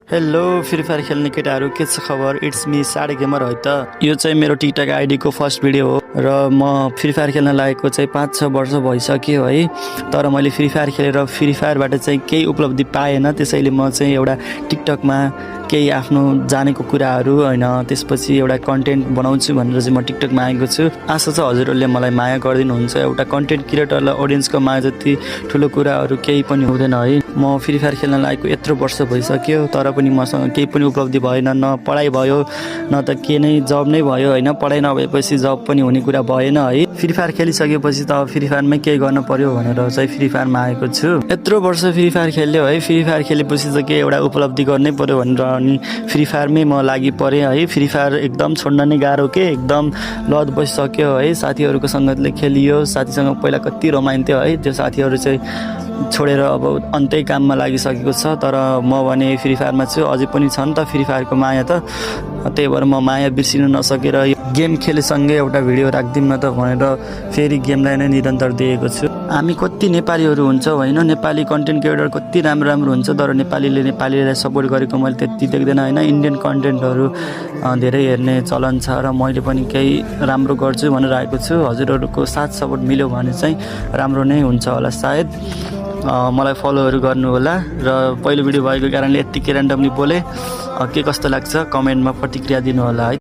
Hello free fire खेल्ने केटाहरू के छ खबर। इट्स मी साडे गेमर है त। यो चाहिँ मेरो टिकटक आइडीको फर्स्ट भिडियो हो र म फ्री फायर खेल्न लागेको चाहिँ 5-6 वर्ष भइसक्यो है। तर मैले फ्री फायर खेलेर फ्री फायरबाट चाहिँ केही उपलब्धि पाएन, त्यसैले म चाहिँ एउटा टिकटकमा केही आफ्नो जानेको कुराहरू होइन त्यसपछि एउटा कन्टेन्ट बनाउँछु भनेर चाहिँ म टिकटकमा आएको छु। आशा छ हजुरहरूले मलाई माया गरिदिनुहुन्छ। एउटा कन्टेन्ट क्रिएटरलाई अडियन्सको माया जति ठुलो कुराहरू केही पनि हुँदैन है। म फ्री फायर खेल्न लागेको यत्रो वर्ष भइसक्यो तर पनि मसँग केही पनि उपलब्धि भएन, न पढाइ भयो न त के नै जब नै भयो होइन। पढाइ नभएपछि जब पनि हुने कुरा भएन है। फ्री फायर खेलिसकेपछि त फ्री फायरमै केही गर्न पर्यो भनेर चाहिँ फ्री फायरमा आएको छु। यत्रो वर्ष फ्री फायर खेल्यो है, फ्री फायर खेलेपछि त केही एउटा उपलब्धि गर्नै पर्यो भनेर अनि फ्री फायरमै म लागि परेँ है। फ्री फायर एकदम छोड्न नै गाह्रो के, एकदम लत बसिसक्यो है। साथीहरूको सङ्गतले खेलियो, साथीसँग पहिला कति रमाइन्थ्यो है। त्यो साथीहरू चाहिँ छोडेर अब अन्तै काममा लागिसकेको छ। तर म भने फ्री फायरमा छु, अझै पनि छ नि त फ्री फायरको माया त। त्यही भएर म माया बिर्सिनु नसकेर गेम खेलेसँगै एउटा भिडियो राखिदिउँ न त भनेर फेरि गेमलाई नै निरन्तर दिएको छु। हामी कति नेपालीहरू हुन्छौँ होइन, नेपाली कन्टेन्ट क्रिएटर कति राम्रो राम्रो हुन्छ तर नेपालीले नेपालीलाई सपोर्ट गरेको मैले त्यति देख्दैन होइन। इन्डियन कन्टेन्टहरू धेरै हेर्ने चलन छ र मैले पनि केही राम्रो गर्छु भनेर आएको छु। हजुरहरूको साथ सपोर्ट मिल्यो भने चाहिँ राम्रो नै हुन्छ होला सायद। मलाई फलोहरू गर्नु होला र पहिलो भिडियो भएको कारणले यत्तिकै ऱ्यान्डमली बोले। के कस्तो लाग्छ कमेन्टमा प्रतिक्रिया दिनु होला है।